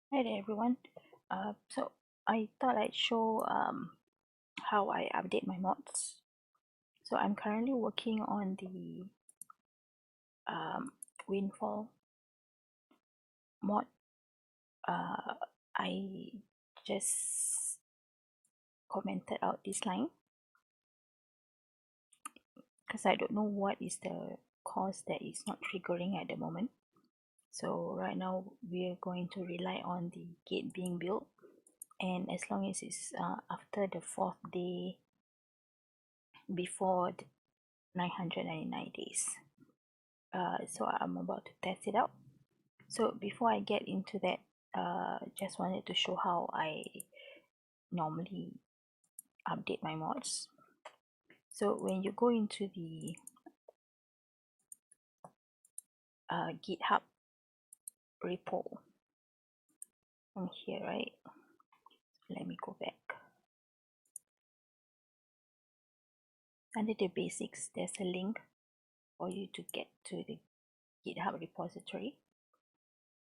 Hi there everyone. So I thought I'd show how I update my mods. So I'm currently working on the Windfall mod. I just commented out this line because I don't know what is the cause that is not triggering at the moment. So right now we're going to rely on the gate being built, and as long as it's after the 4th day before the 999 days. So I'm about to test it out. So before I get into that, just wanted to show how I normally update my mods. So when you go into the GitHub repo from here, right? Let me go back. Under the basics, there's a link for you to get to the GitHub repository.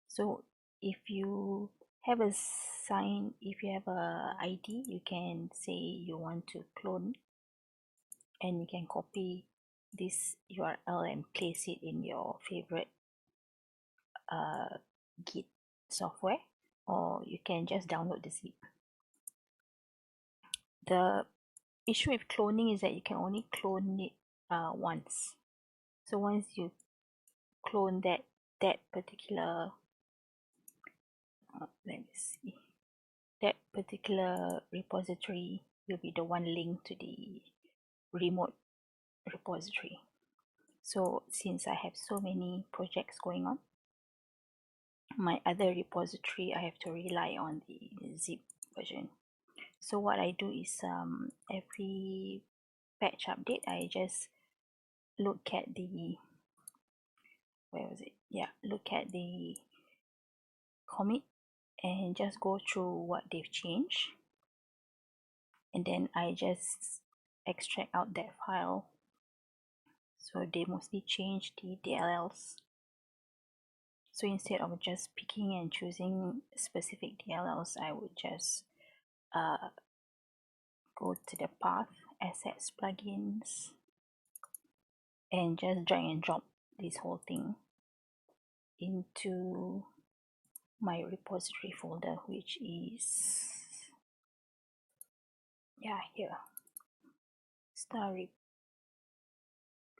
So if you have a ID, you can say you want to clone, and you can copy this URL and place it in your favorite Git software, or you can just download the zip. The issue with cloning is that you can only clone it once. So once you clone that particular let me see, that particular repository will be the one linked to the remote repository. So since I have so many projects going on, my other repository, I have to rely on the zip version. So what I do is every patch update, I just look at the look at the commit and just go through what they've changed, and then I just extract out that file. So they mostly change the DLLs. So instead of just picking and choosing specific DLLs, I would just go to the path, assets, plugins, and just drag and drop this whole thing into my repository folder, which is here,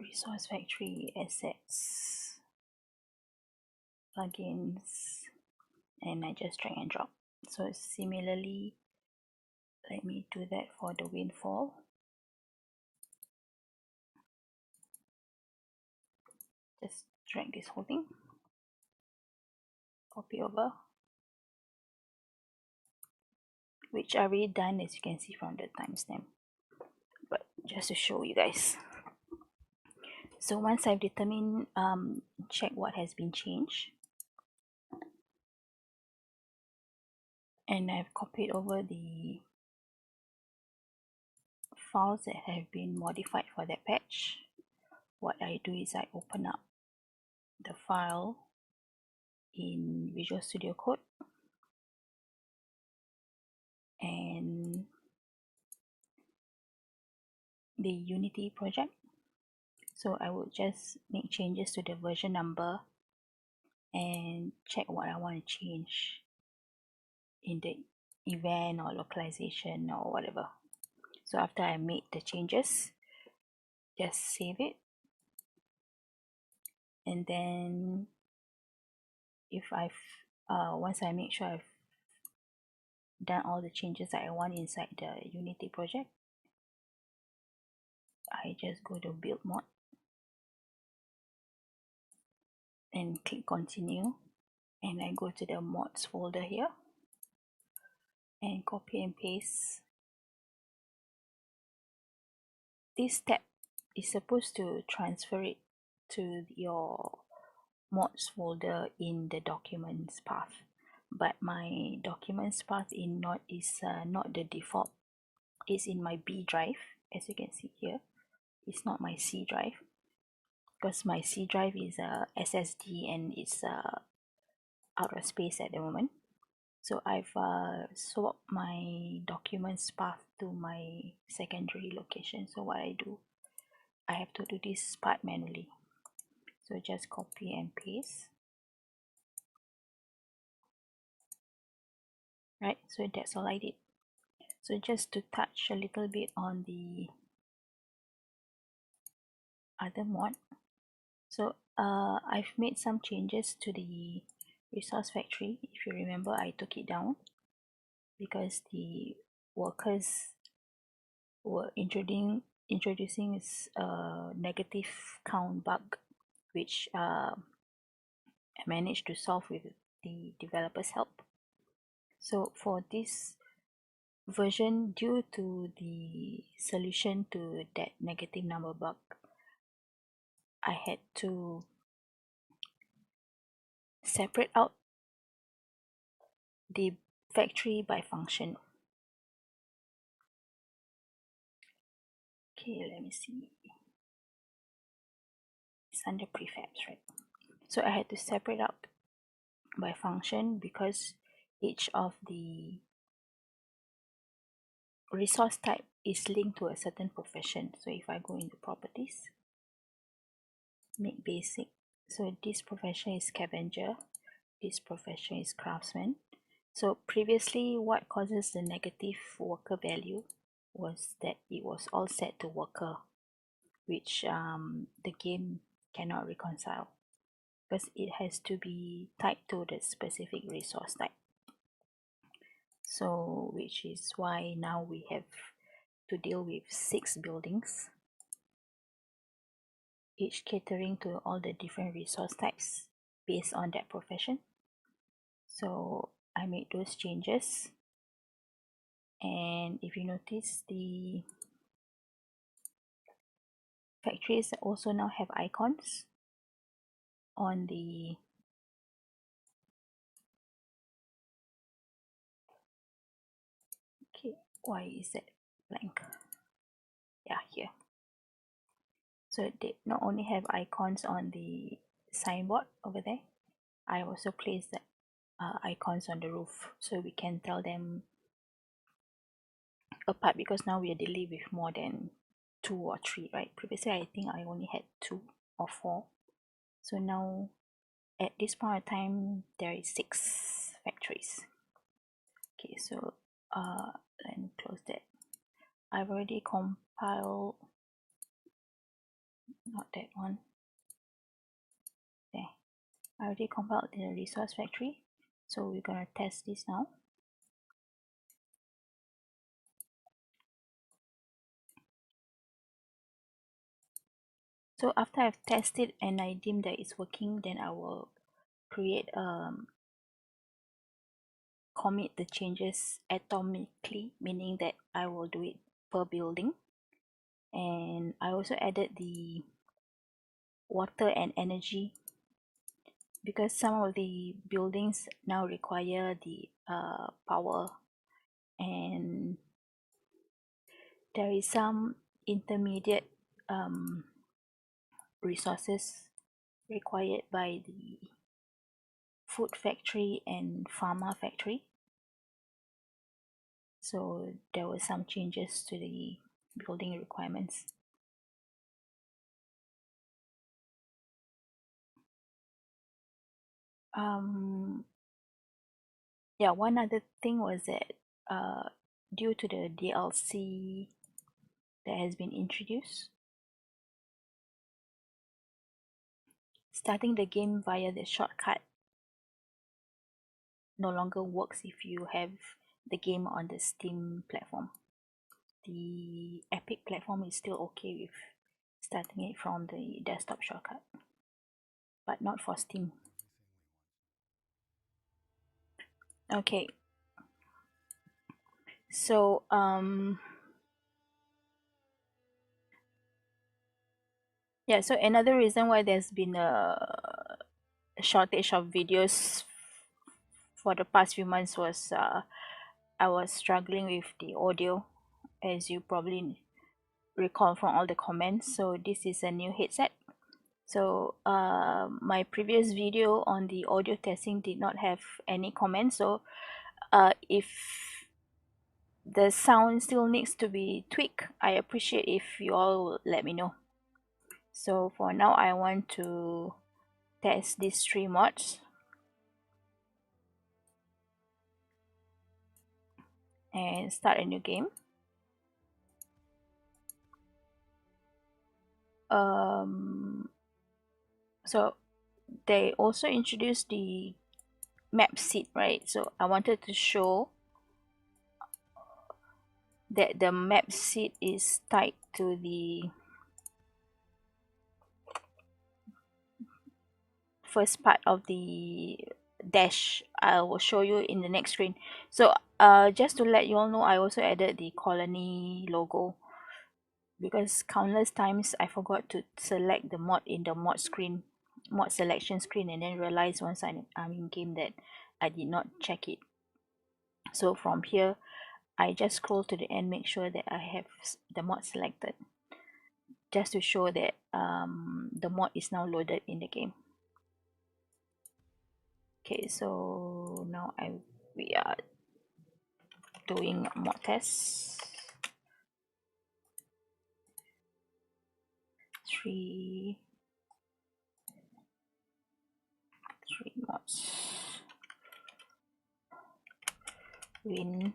Resource Factory, assets, plugins, and I just drag and drop. So similarly, let me do that for the Windfall. Just drag this whole thing, copy over, which I already done, as you can see from the timestamp, but just to show you guys. So once I've determined, check what has been changed, and I've copied over the files that have been modified for that patch, what I do is I open up the file in Visual Studio Code and the Unity project. So I would just make changes to the version number and check what I want to change in the event or localization or whatever. So after I made the changes, just save it, and then if once I make sure I've done all the changes that I want inside the Unity project, I just go to build mod and click continue, and I go to the mods folder here and copy and paste. This step is supposed to transfer it to your mods folder in the documents path, but my documents path in Node is not the default. It's in my B drive, as you can see here. It's not my C drive, because my C drive is a SSD and it's out of space at the moment. So I've swapped my documents path to my secondary location. So what I do, I have to do this part manually. So just copy and paste. Right, so that's all I did. So just to touch a little bit on the other mod. So I've made some changes to the Resource Factory. If you remember, I took it down because the workers were introducing a negative count bug, which I managed to solve with the developers' help. So for this version, due to the solution to that negative number bug, I had to separate out the factory by function. Okay, let me see. It's under prefabs, right? So I had to separate out by function because each of the resource type is linked to a certain profession. So if I go into properties, make basic. So this profession is scavenger, this profession is craftsman. So previously, what causes the negative worker value was that it was all set to worker, which the game cannot reconcile because it has to be tied to the specific resource type. So which is why now we have to deal with 6 buildings, each catering to all the different resource types based on that profession. So I made those changes, and if you notice, the factories also now have icons on the okay, why is that blank? Yeah, here. So they not only have icons on the signboard over there, I also placed the icons on the roof so we can tell them apart, because now we are dealing with more than 2 or 3, right? Previously I think I only had 2 or 4. So now at this point of time there is 6 factories. Okay, so let me close that. I've already compiled, not that one. There. I already compiled the Resource Factory. So we're gonna test this now. So after I've tested and I deem that it's working, then I will create commit the changes atomically, meaning that I will do it per building. And I also added the water and energy because some of the buildings now require the power, and there is some intermediate resources required by the food factory and pharma factory. So there were some changes to the building requirements. Yeah, one other thing was that due to the DLC that has been introduced, starting the game via the shortcut no longer works if you have the game on the Steam platform. The Epic platform is still okay with starting it from the desktop shortcut, but not for Steam. Okay, so yeah, so another reason why there's been a shortage of videos for the past few months was I was struggling with the audio, as you probably recall from all the comments. So this is a new headset. So my previous video on the audio testing did not have any comments, so If the sound still needs to be tweaked, I appreciate if you all will let me know. So for now, I want to test these 3 mods and start a new game. So they also introduced the map seed, right? So I wanted to show that the map seed is tied to the first part of the dash. I will show you in the next screen. So just to let you all know, I also added the colony logo because countless times I forgot to select the mod in the mod selection screen, and then realize once I'm in game that I did not check it. So from here, I just scroll to the end, make sure that I have the mod selected, just to show that the mod is now loaded in the game. Okay, so now we are doing mod test. Three mods. Win.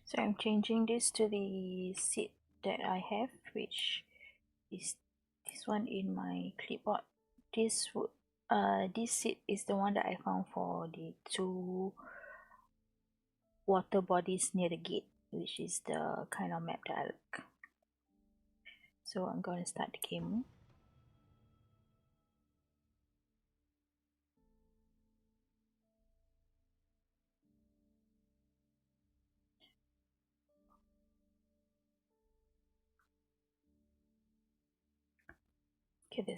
So I'm changing this to the seed that I have, which is this one in my clipboard. This seed is the one that I found for the 2 water bodies near the gate, which is the kind of map that I like. So I'm going to start the game. Okay,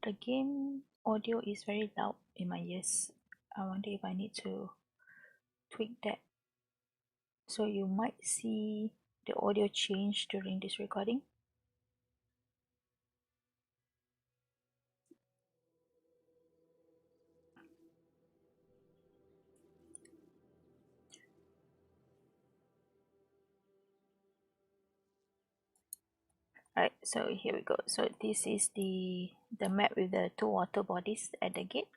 the game audio is very loud in my ears. I wonder if I need to tweak that. So you might see the audio change during this recording. Alright, so here we go. So this is the map with the 2 water bodies at the gate.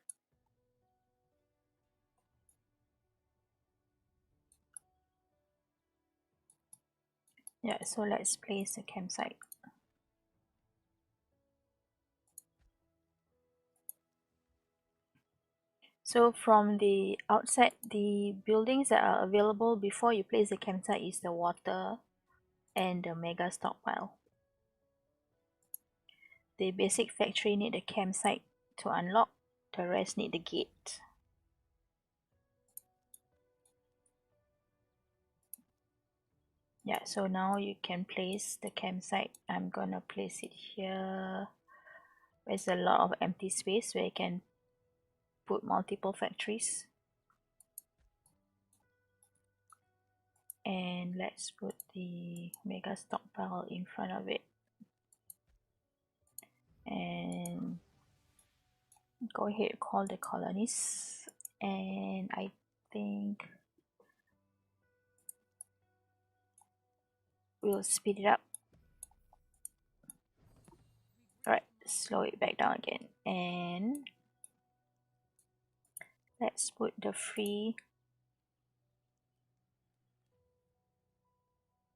Yeah, so let's place a campsite. So from the outset, the buildings that are available before you place the campsite is the water and the mega stockpile. The basic factory need the campsite to unlock, the rest need the gate. Yeah, so now you can place the campsite. I'm gonna place it here. There's a lot of empty space where you can put multiple factories. And let's put the mega stockpile in front of it. And go ahead, call the colonies. And I think we'll speed it up. Alright, slow it back down again. And let's put the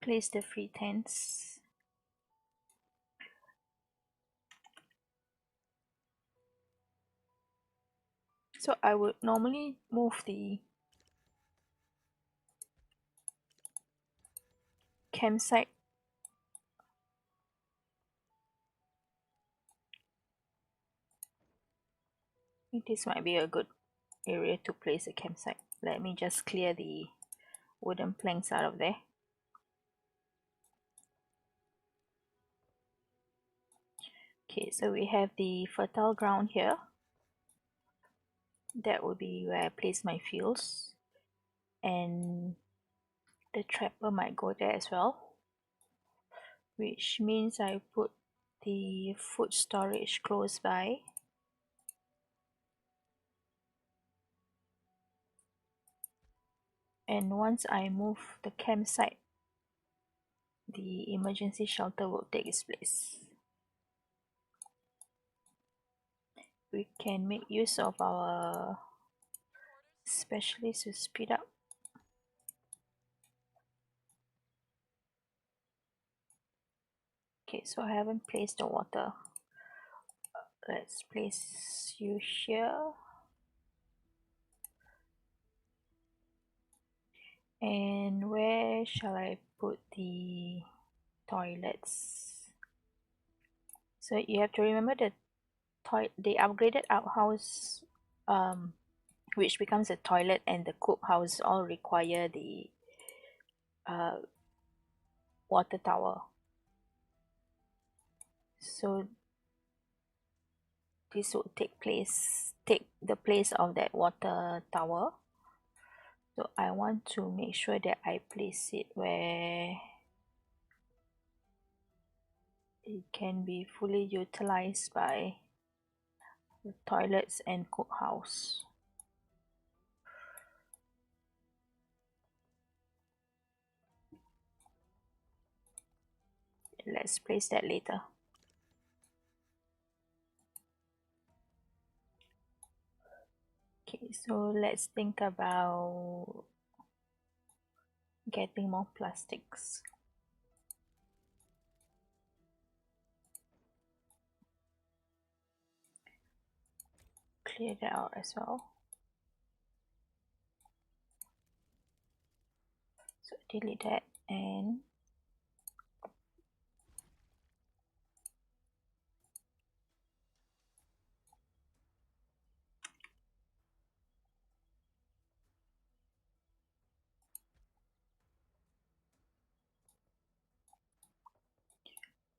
place the free tents. So I would normally move the campsite I think this might be a good area to place a campsite. Let me just clear the wooden planks out of there. Okay, so we have the fertile ground here. That would be where I place my fuels, and the trapper might go there as well, which means I put the food storage close by. And once I move the campsite, the emergency shelter will take its place. We can make use of our specialist to speed up. Okay, so I haven't placed the water. Let's place you here. And where shall I put the toilets? So you have to remember the upgraded outhouse, which becomes a toilet, and the cook house all require the water tower. So this will take the place of that water tower. So I want to make sure that I place it where it can be fully utilized by the toilets and cookhouse. Let's place that later. Okay, so let's think about getting more plastics. Clear that out as well. So delete that and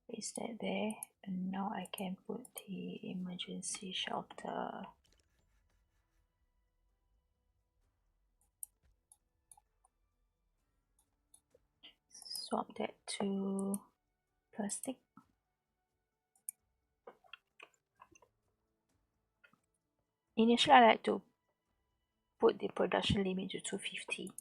place that there. And now I can put the emergency shelter. Swap that to plastic. Initially, I like to put the production limit to 250.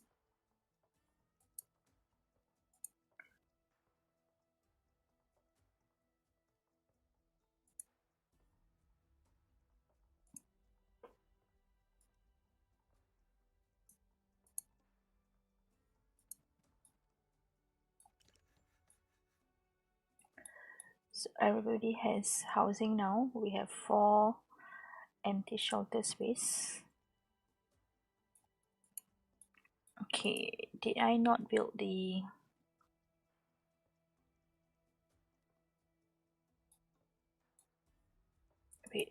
So everybody has housing now. We have 4 empty shelter space. Okay, did I not build the... Wait,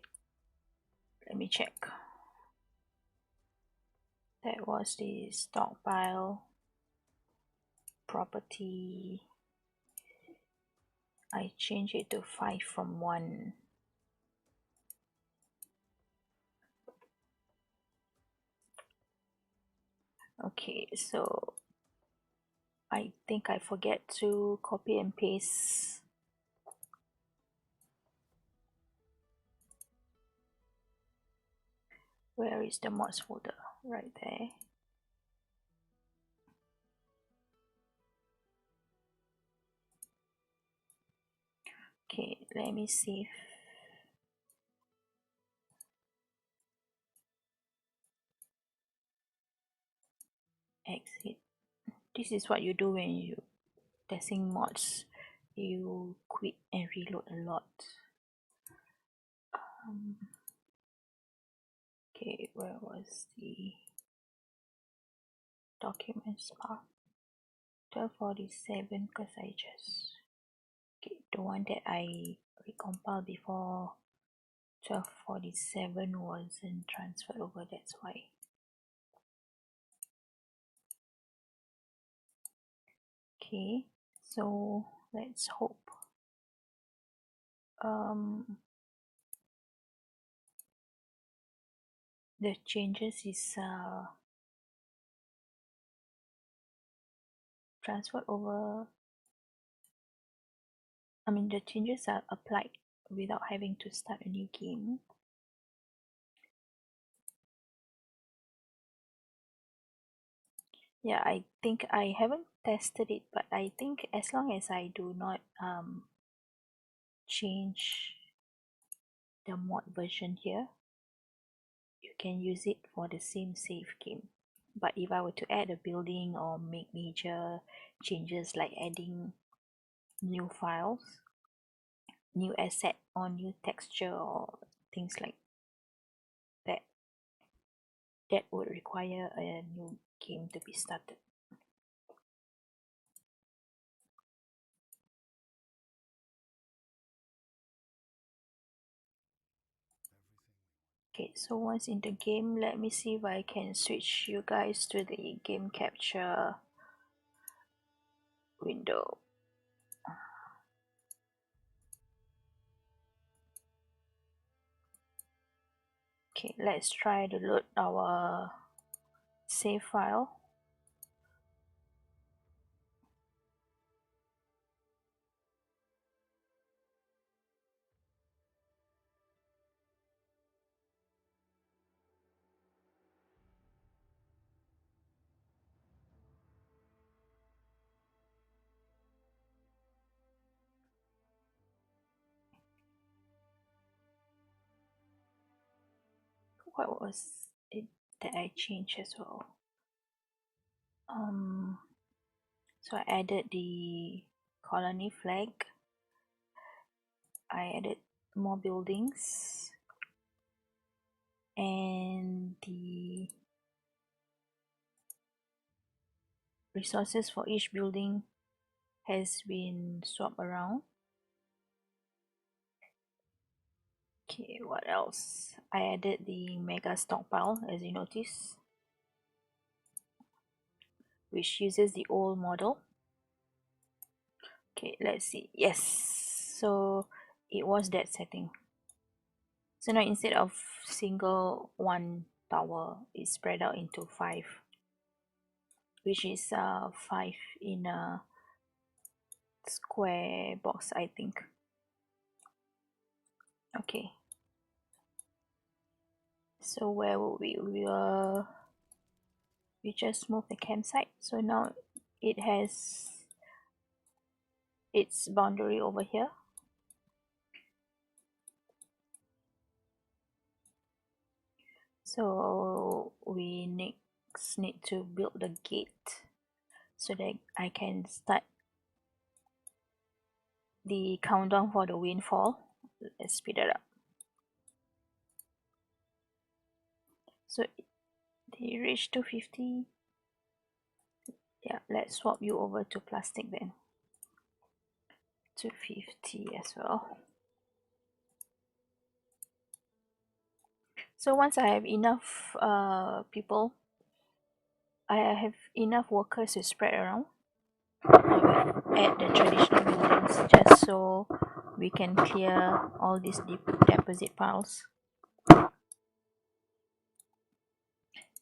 let me check. That was the stockpile property. I changed it to 5 from 1. Okay, so I think I forget to copy and paste. Where is the mods folder? Right there. Okay, let me save. Exit. This is what you do when you testing mods. You quit and reload a lot. Okay, where was the documents path? 1247, because I just... Okay, the one that I recompiled before 1247 wasn't transferred over, that's why. Okay, so let's hope the changes is transferred over. I mean, the changes are applied without having to start a new game. Yeah, I think I haven't tested it, but I think as long as I do not change the mod version here, you can use it for the same save game. But if I were to add a building or make major changes like adding new files, new asset or new texture or things like that, that would require a new game to be started. Okay, so once in the game, let me see if I can switch you guys to the game capture window. Okay, let's try to load our save file. What was it that I changed as well? So I added the colony flag. I added more buildings, and the resources for each building has been swapped around. Okay, what else? I added the mega stockpile, as you notice, which uses the old model. Okay, let's see. Yes, so it was that setting. So now instead of single one tower, it's spread out into 5, which is 5 in a square box, I think. Okay, so where will we just move the campsite, so now it has its boundary over here. So we next need to build the gate so that I can start the countdown for the windfall. Let's speed it up. So they reach 250. Yeah, let's swap you over to plastic then. 250 as well. So once I have enough people, I have enough workers to spread around, I will add the traditional buildings just so we can clear all these deposit piles.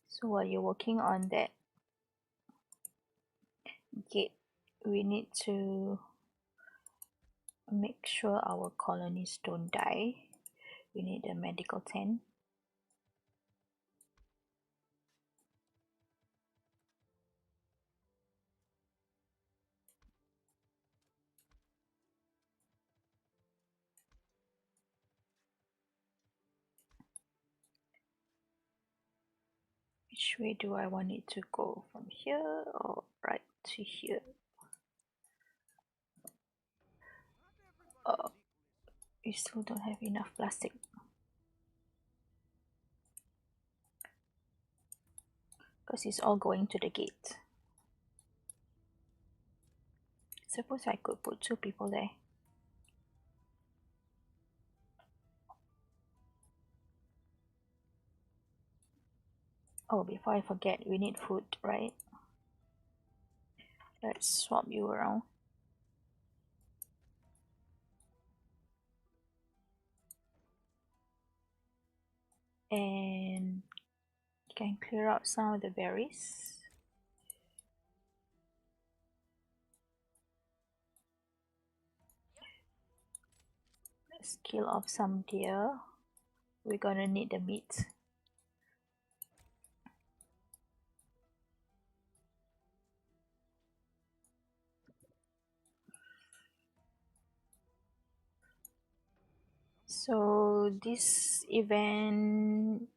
So while you're working on that gate, we need to make sure our colonies don't die. We need a medical tent. Which way do I want it to go? From here or right to here? Oh, we still don't have enough plastic. Because it's all going to the gate. Suppose I could put 2 people there. Oh, before I forget, we need food, right? Let's swap you around. And you can clear out some of the berries. Let's kill off some deer. We're gonna need the meat. So this event,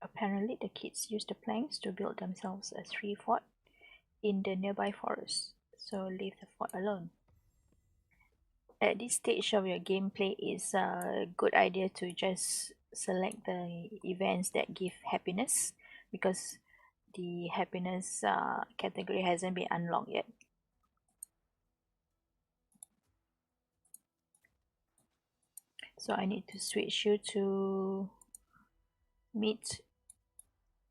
apparently the kids use the planks to build themselves a tree fort in the nearby forest, so leave the fort alone. At this stage of your gameplay, it's a good idea to just select the events that give happiness, because the happiness category hasn't been unlocked yet. So I need to switch you to meat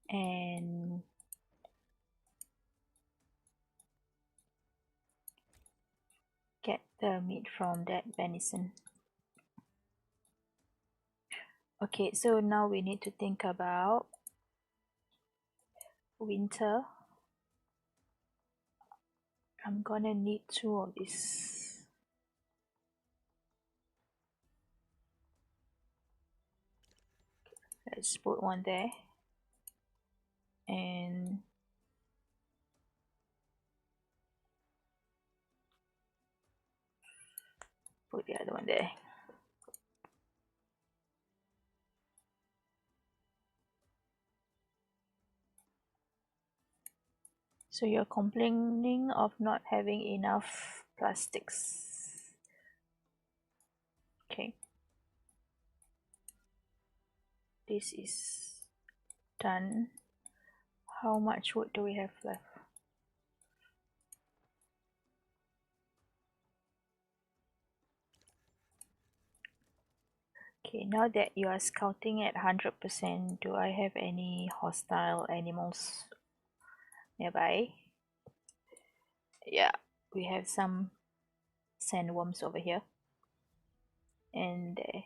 and get the meat from that venison. Okay, so now we need to think about winter. I'm gonna need 2 of these. Let's put one there and put the other one there. So you're complaining of not having enough plastics. Okay. This is done. How much wood do we have left? Okay, now that you are scouting at 100%, do I have any hostile animals nearby? Yeah, we have some sandworms over here. And there.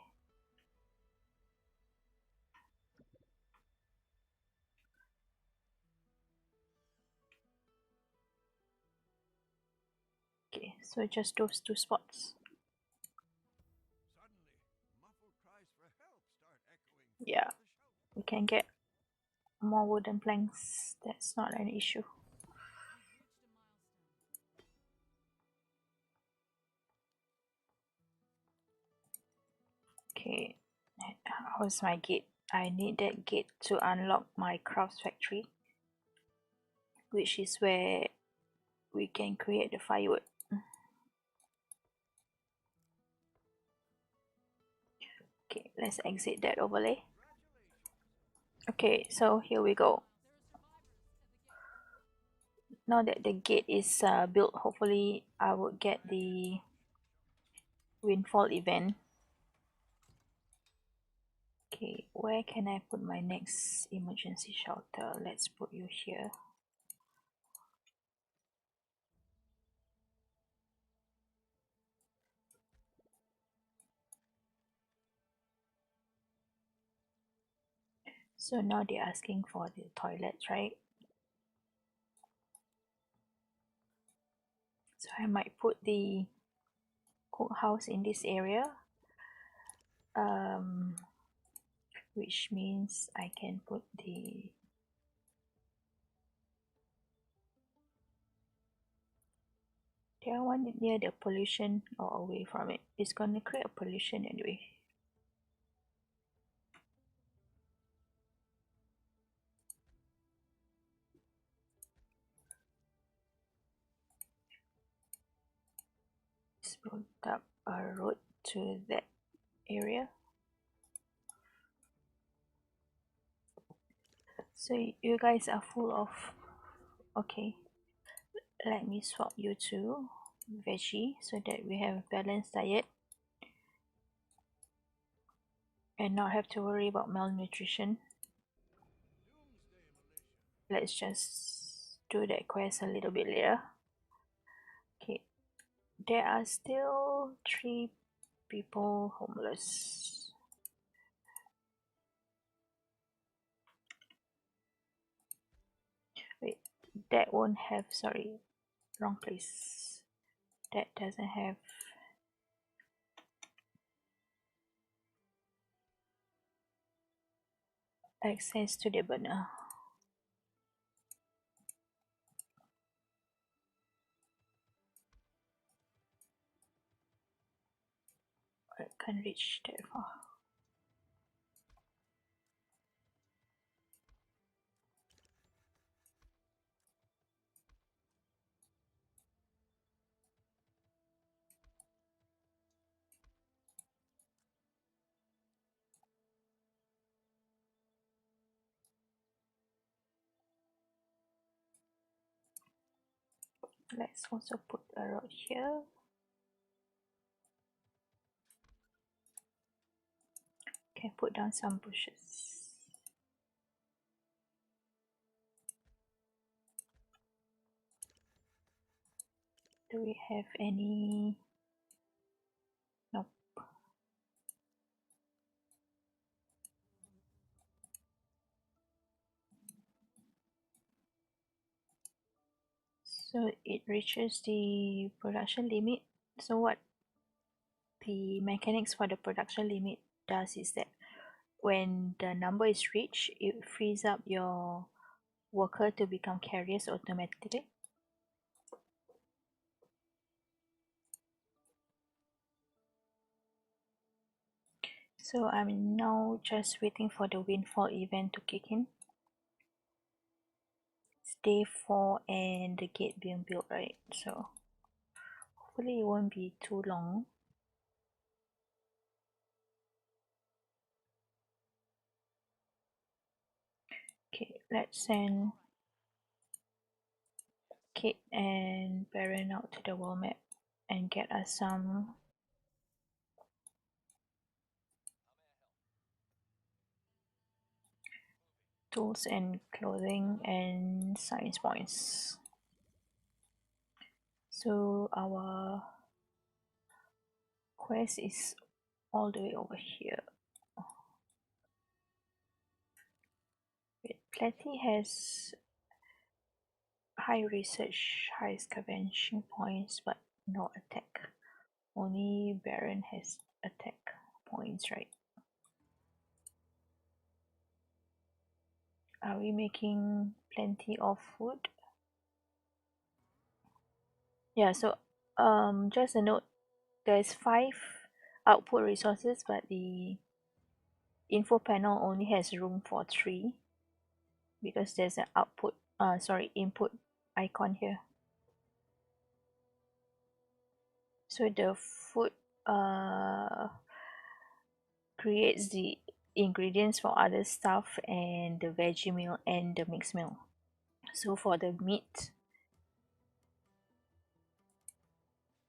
Okay, so just those 2 spots. Yeah, we can get more wooden planks. That's not an issue. Okay, how's my gate? I need that gate to unlock my crafts factory, which is where we can create the firewood. Okay, let's exit that overlay. Okay, so here we go. Now that the gate is built, hopefully I will get the windfall event. Okay, where can I put my next emergency shelter? Let's put you here. So now they're asking for the toilets, right? So I might put the cookhouse in this area, which means I can put the one near the pollution or away from it. It's gonna create a pollution anyway. Let's put up a road to that area. So you guys are full of, okay, let me swap you to veggie so that we have a balanced diet and not have to worry about malnutrition. Let's just do that quest a little bit later. Okay, there are still 3 people homeless. Wait, that won't have, sorry, wrong place. That doesn't have. access to the burner. I can't reach that far. Let's also put a road here. Can put down some bushes. Do we have any? Nope. So it reaches the production limit. So what the mechanics for the production limit does is that when the number is reached, it frees up your worker to become carriers automatically. So I'm now just waiting for the windfall event to kick in. It's day 4 and the gate being built, right? So hopefully it won't be too long. Okay, let's send Kate and Baron out to the world map and get us some tools and clothing and science points. So our quest is all the way over here. Platy has high research, high scavenging points, but no attack. Only Baron has attack points, right? Are we making plenty of food? Yeah, so just a note, there's 5 output resources, but the info panel only has room for 3 because there's an input icon here. So the food creates the ingredients for other stuff and the veggie meal and the mixed meal. So for the meat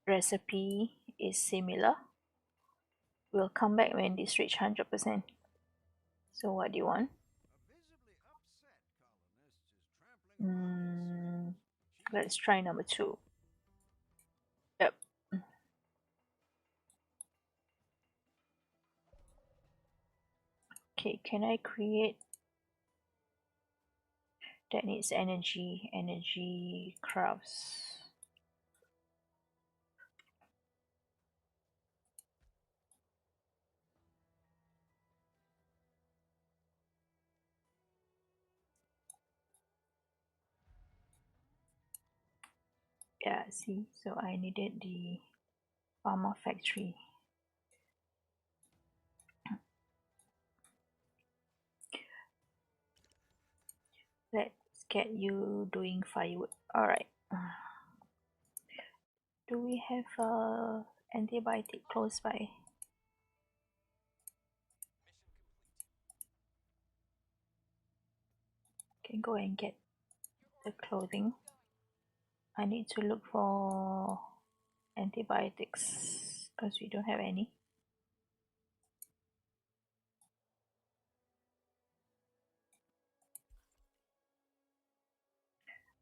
recipe is similar. We'll come back when this reach 100%. So what do you want? Let's try number 2. Yep. Okay, can I create that needs energy crafts? Yeah, see, so I needed the Pharma Factory. Let's get you doing firewood. Alright. Do we have a antibiotic close by? Can go and get the clothing. I need to look for antibiotics because we don't have any.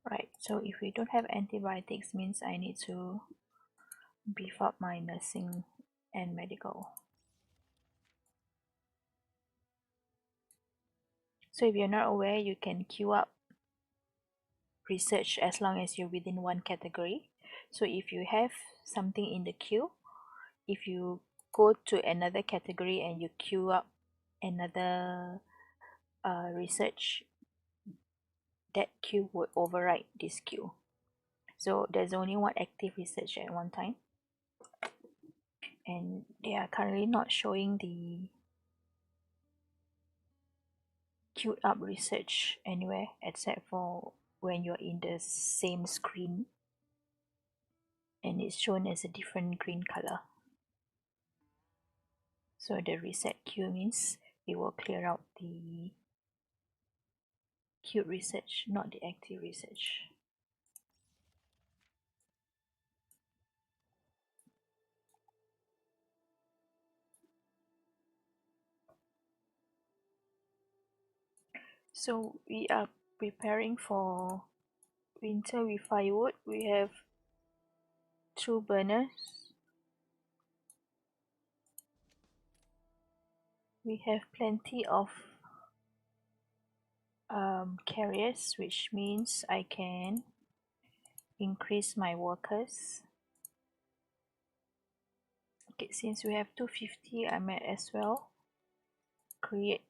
Right, so if we don't have antibiotics means I need to beef up my nursing and medical. So if you're not aware, you can queue up research as long as you're within one category. So if you have something in the queue, if you go to another category and you queue up another research, that queue would override this queue. So there's only one active research at one time, and they are currently not showing the queued up research anywhere except for when you're in the same screen and it's shown as a different green color. So the reset queue means it will clear out the queued research, not the active research. So we are preparing for winter with firewood. We have 2 burners. We have plenty of carriers, which means I can increase my workers. Okay, since we have 250, I might as well create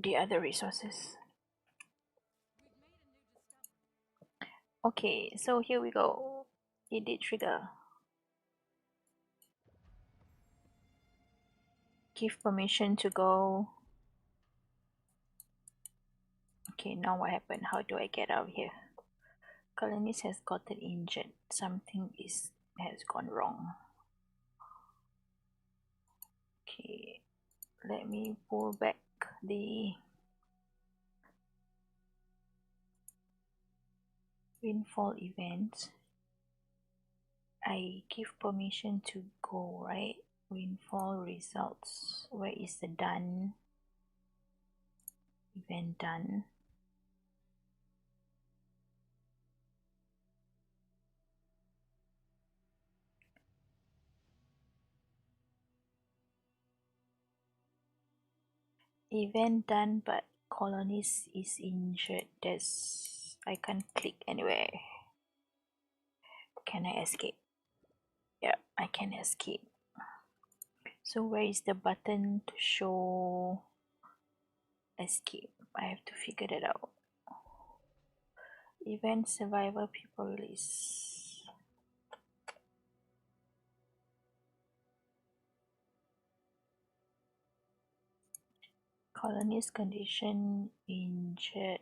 the other resources. Okay, so here we go. It did trigger. Give permission to go. Okay, now what happened? How do I get out of here? Colonist has gotten injured. Something has gone wrong. Okay, let me pull back the windfall event. I give permission to go, right? Windfall results. Where is the done? Event done. Event done, but colonist is injured. I can't click anywhere. Can I escape? Yeah, I can escape. So where is the button to show escape? I have to figure that out. Event survivor people release. Colonist condition injured.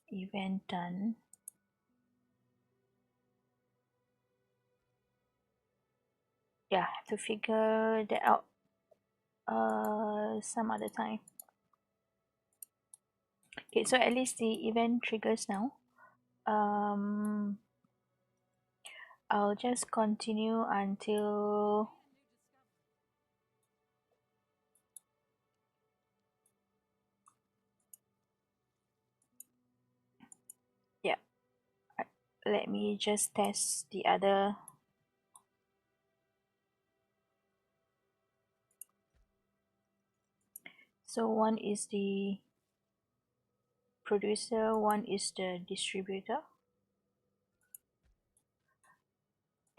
Event done. Yeah, I have to figure that out some other time. Okay, so at least the event triggers now. I'll just continue until yeah. Let me just test the other. So one is the producer, one is the distributor.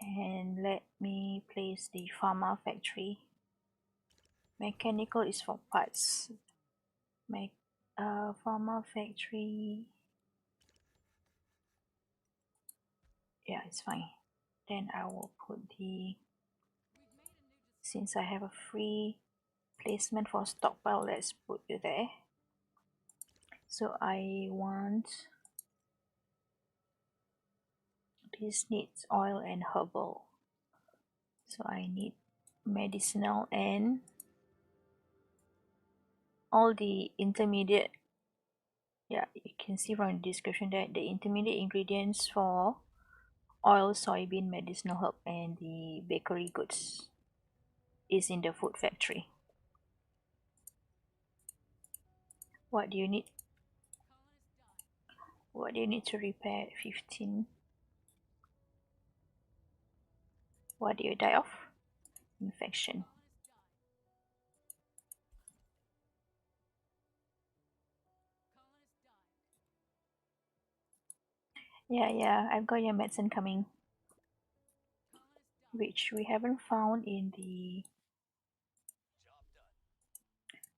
And let me place the Pharma Factory. Mechanical is for parts. Pharma Factory. Yeah, it's fine. Then I will put since I have a free placement for stockpile, let's put you there. So I want, this needs oil and herbal. So I need medicinal and all the intermediate. Yeah, you can see from the description that the intermediate ingredients for oil, soybean, medicinal herb, and the bakery goods is in the food factory. What do you need? What do you need to repair? 15. What do you die of? Infection. Yeah, I've got your medicine coming. which we haven't found in the.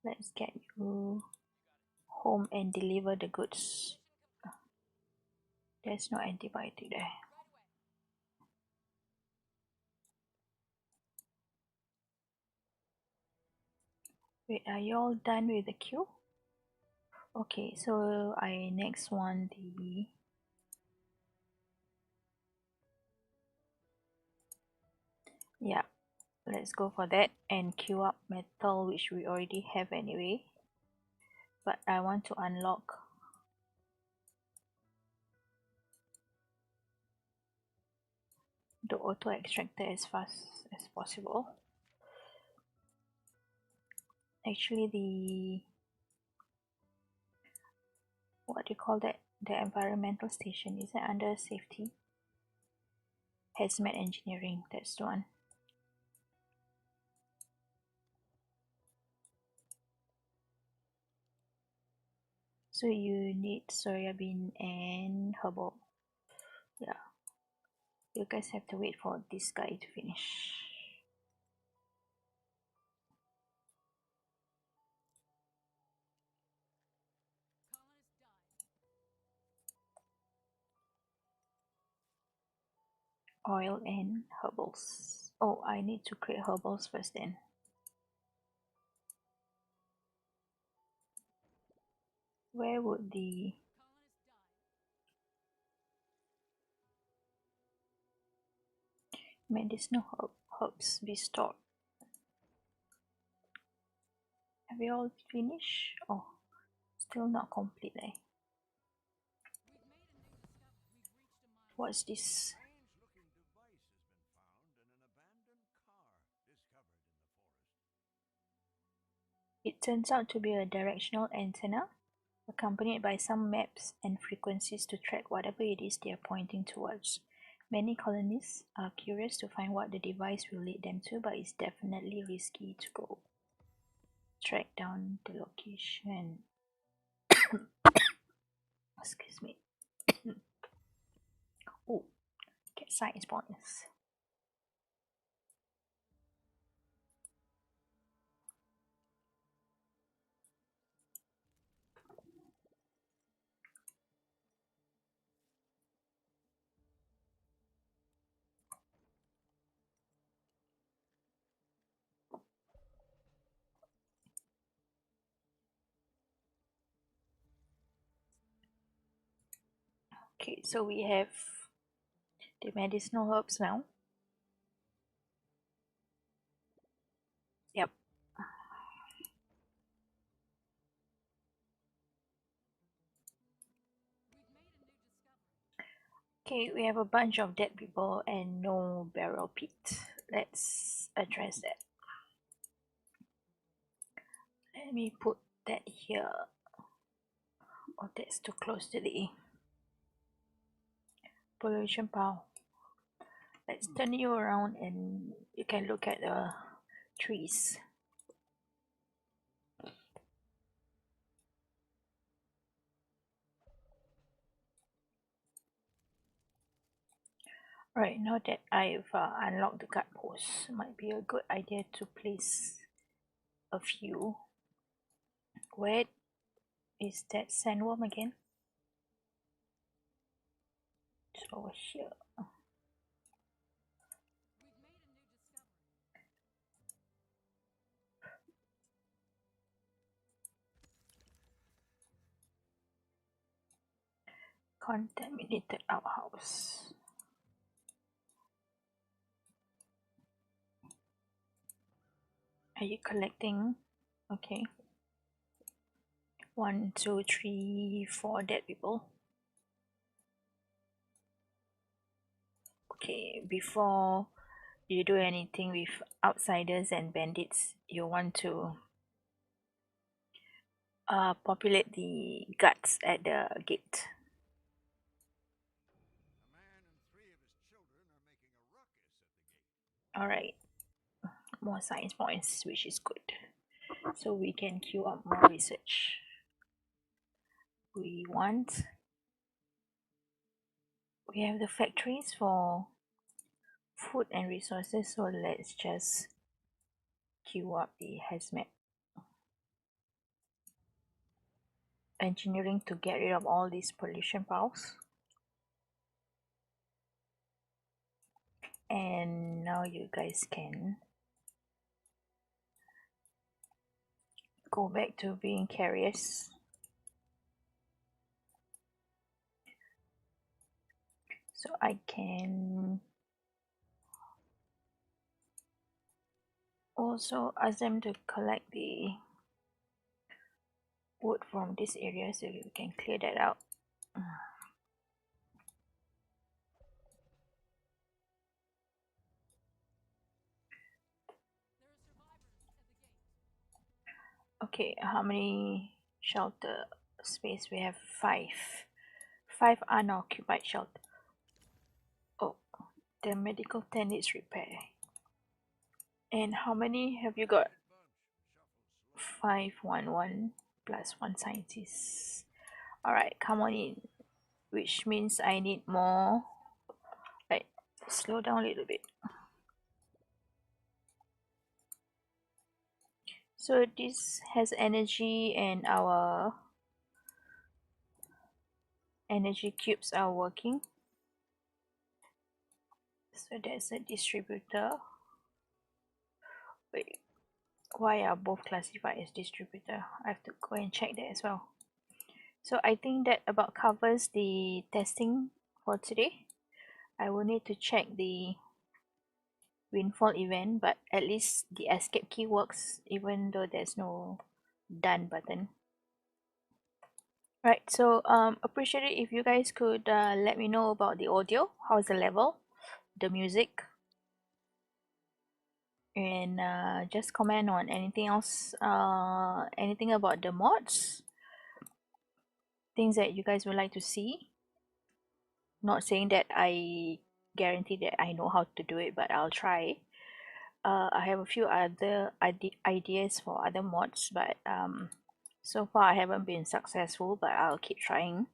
Let's get you home and deliver the goods. There's no antibiotic there. Wait, are you all done with the queue? Okay, so I next want the. Yeah, let's go for that and queue up metal, which we already have anyway. But I want to unlock the auto extractor as fast as possible. Actually, the what do you call that? The environmental station, is it under safety? Hazmat engineering, that's the one. So you need soya bean and herbal. Yeah, you guys have to wait for this guy to finish. Oil and herbals. Oh, I need to create herbals first then. Where would the medicinal herbs be stored? Have you all finished? Oh, still not complete eh? What's this? It turns out to be a directional antenna, accompanied by some maps and frequencies to track whatever it is they are pointing towards. Many colonists are curious to find what the device will lead them to, but it's definitely risky to go track down the location. Excuse me. Oh, get science points. Okay, so we have the medicinal herbs now. Yep. Okay, we have a bunch of dead people and no barrel pit. Let's address that. Let me put that here. Oh, that's too close to the pollution pile. Let's turn you around and you can look at the trees. Right, now that I've unlocked the guard post, might be a good idea to place a few. Where is that sandworm again? It's over here. Contaminated outhouse. Are you collecting? Okay. 1, 2, 3, 4 dead people. Okay, before you do anything with outsiders and bandits, you want to populate the guards at the gate. Alright, more science points, which is good. So we can queue up more research. We have the factories for food and resources. So let's just queue up the hazmat. Engineering to get rid of all these pollution piles. And now you guys can go back to being carriers. So I can also ask them to collect the wood from this area so we can clear that out. Okay, how many shelter space we have? 5 unoccupied shelter. Oh, the medical tent needs repair. And how many have you got? 511 plus 1 scientist. Alright, come on in. Which means I need more. Right, slow down a little bit. So this has energy and our energy cubes are working. So that's a distributor. Wait, why are both classified as distributor? I have to go and check that as well. So I think that about covers the testing for today. I will need to check the windfall event, but at least the escape key works even though there's no done button. Right, so appreciate it if you guys could let me know about the audio. How's the level, the music, and just comment on anything else, anything about the mods, things that you guys would like to see. Not saying that I guarantee that I know how to do it, but I'll try. I have a few other ideas for other mods, but so far I haven't been successful, but I'll keep trying.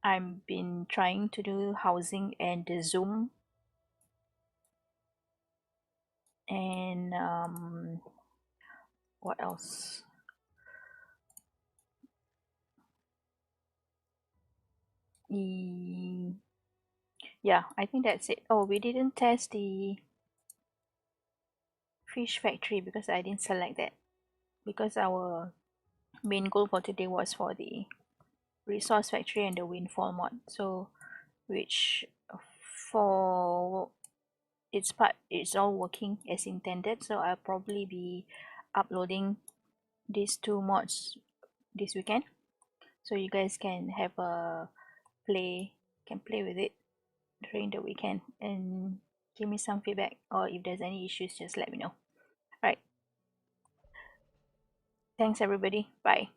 I've been trying to do housing and the Zoom, and what else? Yeah, I think that's it. Oh, we didn't test the fish factory because I didn't select that, because our main goal for today was for the Resource Factory and the Windfall mod. So which for its part, it's all working as intended, so I'll probably be uploading these 2 mods this weekend, so you guys can have a play with it during the weekend and give me some feedback, or if there's any issues just let me know. Right, thanks everybody, bye.